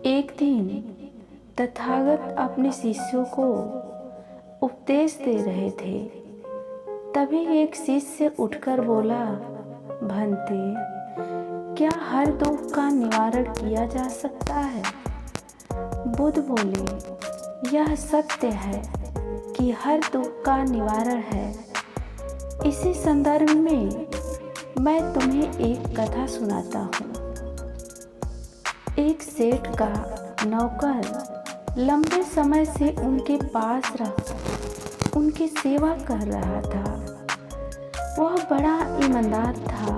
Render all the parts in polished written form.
एक दिन तथागत अपने शिष्यों को उपदेश दे रहे थे। तभी एक शिष्य उठकर बोला, भंते, क्या हर दुख का निवारण किया जा सकता है? बुद्ध बोले, यह सत्य है कि हर दुख का निवारण है। इसी संदर्भ में मैं तुम्हें एक कथा सुनाता हूँ। एक सेठ का नौकर लंबे समय से उनके पास रह उनकी सेवा कर रहा था। वह बड़ा ईमानदार था,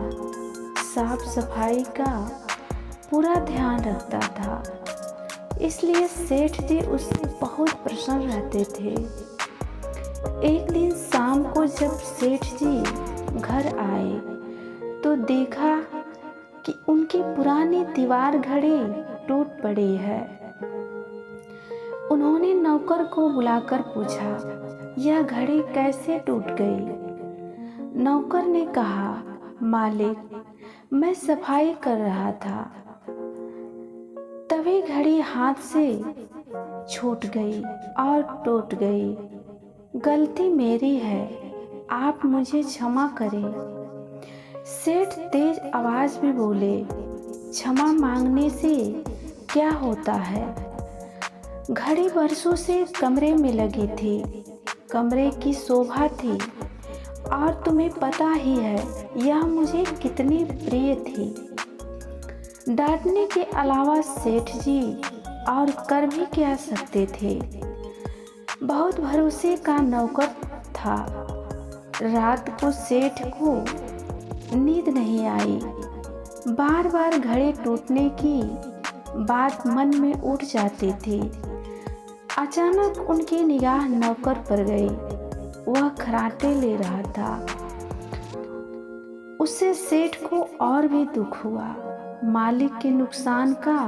साफ सफाई का पूरा ध्यान रखता था, इसलिए सेठ जी उससे बहुत प्रसन्न रहते थे। एक दिन शाम को जब सेठ जी घर आए तो देखा कि उनकी पुरानी दीवार घड़ी टूट पड़ी है। उन्होंने नौकर को बुलाकर पूछा, यह घड़ी कैसे टूट गई? नौकर ने कहा, मालिक, मैं सफाई कर रहा था, तभी घड़ी हाथ से छूट गई और टूट गई। गलती मेरी है, आप मुझे क्षमा करें। सेठ तेज आवाज में बोले, क्षमा मांगने से क्या होता है? घड़ी बरसों से कमरे में लगी थी, कमरे की शोभा थी, और तुम्हें पता ही है यह मुझे कितनी प्रिय थी। डांटने के अलावा सेठ जी और कर भी क्या सकते थे? बहुत भरोसे का नौकर था। रात को सेठ को नींद नहीं आई। बार बार घड़ी टूटने की बात मन में उठ जाती थी। अचानक उनकी निगाह नौकर पर गई। वह खर्राटे ले रहा था। उससे सेठ को और भी दुख हुआ। मालिक के नुकसान का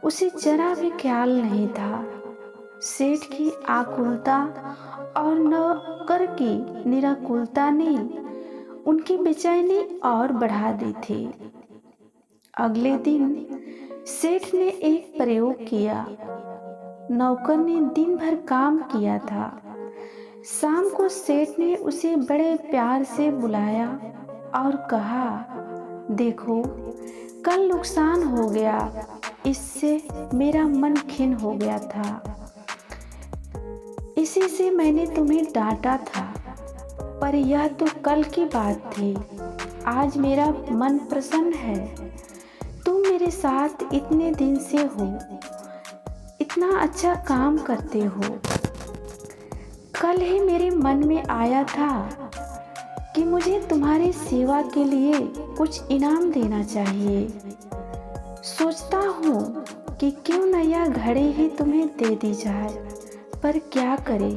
उसे जरा भी ख्याल नहीं था। सेठ की आकुलता और नौकर की निराकुलता ने उनकी बेचैनी और बढ़ा दी थी। अगले दिन सेठ ने एक प्रयोग किया। नौकर ने दिन भर काम किया था। शाम को सेठ ने उसे बड़े प्यार से बुलाया और कहा, देखो, कल नुकसान हो गया, इससे मेरा मन खिन्न हो गया था। इसी से मैंने तुम्हें डांटा था, पर यह तो कल की बात थी। आज मेरा मन प्रसन्न है। तुम मेरे साथ इतने दिन से हो, इतना अच्छा काम करते हो। कल ही मेरे मन में आया था कि मुझे तुम्हारी सेवा के लिए कुछ इनाम देना चाहिए। सोचता हूँ कि क्यों न यह घड़ी ही तुम्हें दे दी जाए, पर क्या करें,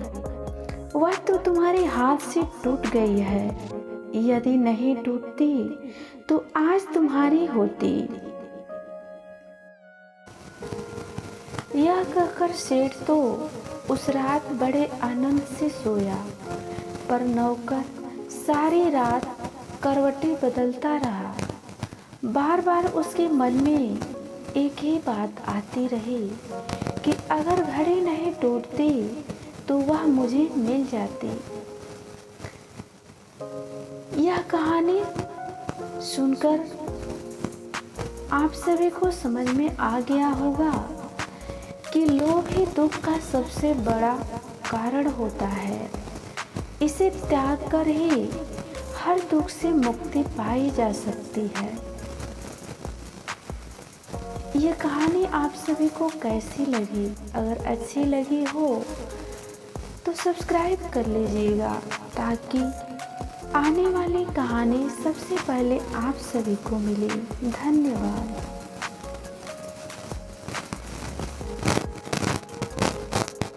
वह तो तुम्हारे हाथ से टूट गई है। यदि नहीं टूटती तो आज तुम्हारी होती। यह कहकर सेठ तो उस रात बड़े आनंद से सोया, पर नौकर सारी रात करवटें बदलता रहा। बार बार उसके मन में एक ही बात आती रही कि अगर घड़ी नहीं टूटती तो वह मुझे मिल जाती। यह कहानी सुनकर आप सभी को समझ में आ गया होगा कि लोभ ही दुख का सबसे बड़ा कारण होता है। इसे त्याग कर ही हर दुख से मुक्ति पाई जा सकती है। ये कहानी आप सभी को कैसी लगी? अगर अच्छी लगी हो तो सब्सक्राइब कर लीजिएगा, ताकि आने वाली कहानी सबसे पहले आप सभी को मिले। धन्यवाद।